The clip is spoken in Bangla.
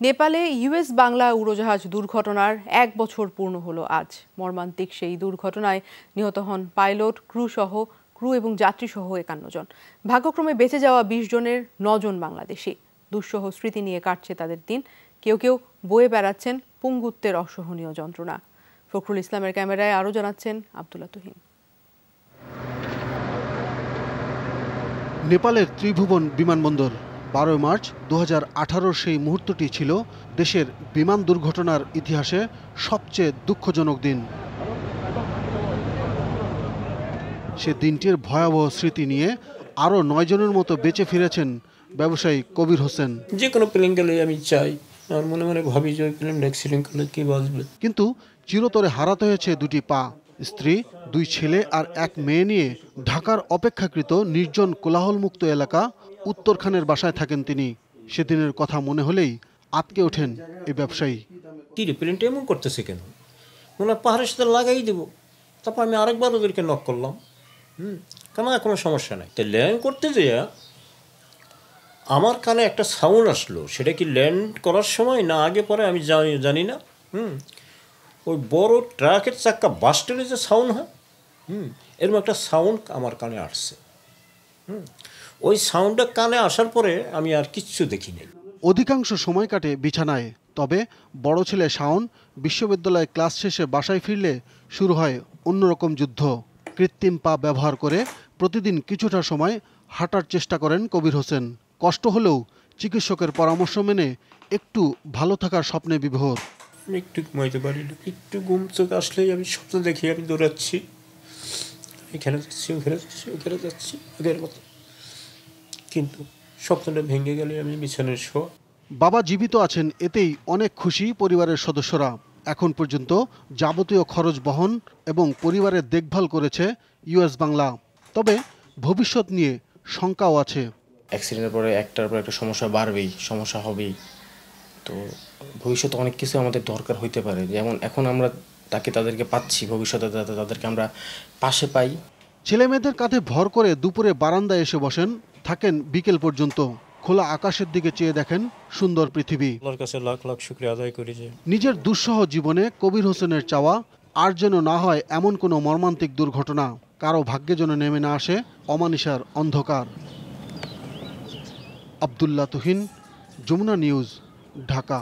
নেপালে ইউএস বাংলা উড়োজাহাজ দুর্ঘটনার 1 বছর পূর্ণ হলো আজ। মর্মান্তিক সেই দুর্ঘটনায় নিহত হন পাইলট, ক্রু এবং যাত্রী সহ 51 জন। ভাগ্যক্রমে বেঁচে যাওয়া 20 জনের 9 জন বাংলাদেশি। দুঃসহ স্মৃতি নিয়ে কাটছে তাদের দিন। কেউ কেউ বয়ে বেড়াচ্ছেন পঙ্গুত্বের অসহনীয় যন্ত্রণা। ফখরুল ইসলামের ক্যামেরায় আরও জানাচ্ছেন আব্দুল্লাহ তুহিন। নেপালের ত্রিভুবন বিমানবন্দর 12 মার্চ 2018 সেই মুহূর্তটি ছিল দেশের বিমান দুর্ঘটনার ইতিহাসে সবচেয়ে দুঃখজনক দিন। সে দিনটির ভয়াবহ স্মৃতি নিয়ে আরও 9 জনের মতো বেঁচে ফিরেছেন ব্যবসায়ী কবির হোসেন। যে কোনো প্লেন গেলে আমি চাই, আমার মনে মনে ভাবি যে প্লেন অ্যাক্সিডেন্ট করলে কি বাঁচবে। কিন্তু চিরতরে হারাতে হয়েছে 2টি পা, স্ত্রী, 2 ছেলে আর 1 মেয়ে নিয়ে ঢাকার অপেক্ষাকৃত নির্জন কোলাহলমুক্ত এলাকা উত্তরখানের বাসায় থাকেন তিনি। সেদিনের কথা মনে হলেই আঁতকে ওঠেন এই ব্যবসায়ী। কি রে, প্লেনটা এমন করতেছে কেন? মনে হয় পাহাড়ের সাথে লাগাই দেবো। তারপর আমি আরেকবার ওদেরকে নক করলাম। কোনো সমস্যা নাই। তো ল্যান্ড করতে যেয়ে আমার কানে একটা সাউন্ড আসলো। সেটা কি ল্যান্ড করার সময় না আগে পরে আমি জানি না। ওই বড় ট্রাকের চাক্কা বাস্টের যে সাউন্ড হয়, এরকম একটা সাউন্ড আমার কানে আসছে। ওই সাউন্ডটা কানে আসার পরে আমি আর কিচ্ছু দেখিনি। অধিকাংশ সময় কাটে বিছানায়। তবে বড় ছেলে শাওন বিশ্ববিদ্যালয়ে ক্লাস শেষে বাসায় ফিরলে শুরু হয় অন্যরকম যুদ্ধ। কৃত্রিম পা ব্যবহার করে প্রতিদিন কিছুটা সময় হাঁটার চেষ্টা করেন কবির হোসেন। কষ্ট হলেও চিকিৎসকের পরামর্শ মেনে একটু ভালো থাকার স্বপ্নে বিভোর। আমি একটু ঘুমাইতে পারি না, একটু ঘুম চোখ আসলেই আমি স্বপ্ন দেখি আমি দৌড়াচ্ছি, এখানে যাচ্ছি, ওখানে যাচ্ছি, ওখানে যাচ্ছি, আগের মতো। কিন্তু স্বপ্নটা ভেঙে গেলে আমি বিছানায় শোয়া। বাবা জীবিত আছেন, এতেই অনেক খুশি পরিবারের সদস্যরা। এখন পর্যন্ত যাবতীয় খরচ বহন এবং পরিবারের দেখভাল করেছে ইউএস বাংলা। তবে ভবিষ্যৎ নিয়ে শঙ্কাও আছে। অ্যাক্সিডেন্টের পরে একটার পর একটা সমস্যা বাড়বেই, সমস্যা হবেই। তো ভবিষ্যতে অনেক কিছু আমাদের দরকার হইতে পারে। যেমন এখন আমরা তাদেরকে পাচ্ছি, ভবিষ্যতে তাদেরকে আমরা পাশে পাই। ছেলে মেয়েদের কাঁধে ভর করে দুপুরে বারান্দায় এসে বসেন, থাকেন বিকেল পর্যন্ত। খোলা আকাশের দিকে চেয়ে দেখেন সুন্দর পৃথিবী। আল্লাহর কাছে লাখ লাখ শুকরিয়া আদায় করি যে নিজের দুঃসহ জীবনে কবির হোসেনের চাওয়া আর যেন না হয় এমন কোনো মর্মান্তিক দুর্ঘটনা, কারো ভাগ্যে যেন নেমে না আসে অমানিসার অন্ধকার। আব্দুল্লাহ তুহিন, যমুনা নিউজ, ঢাকা।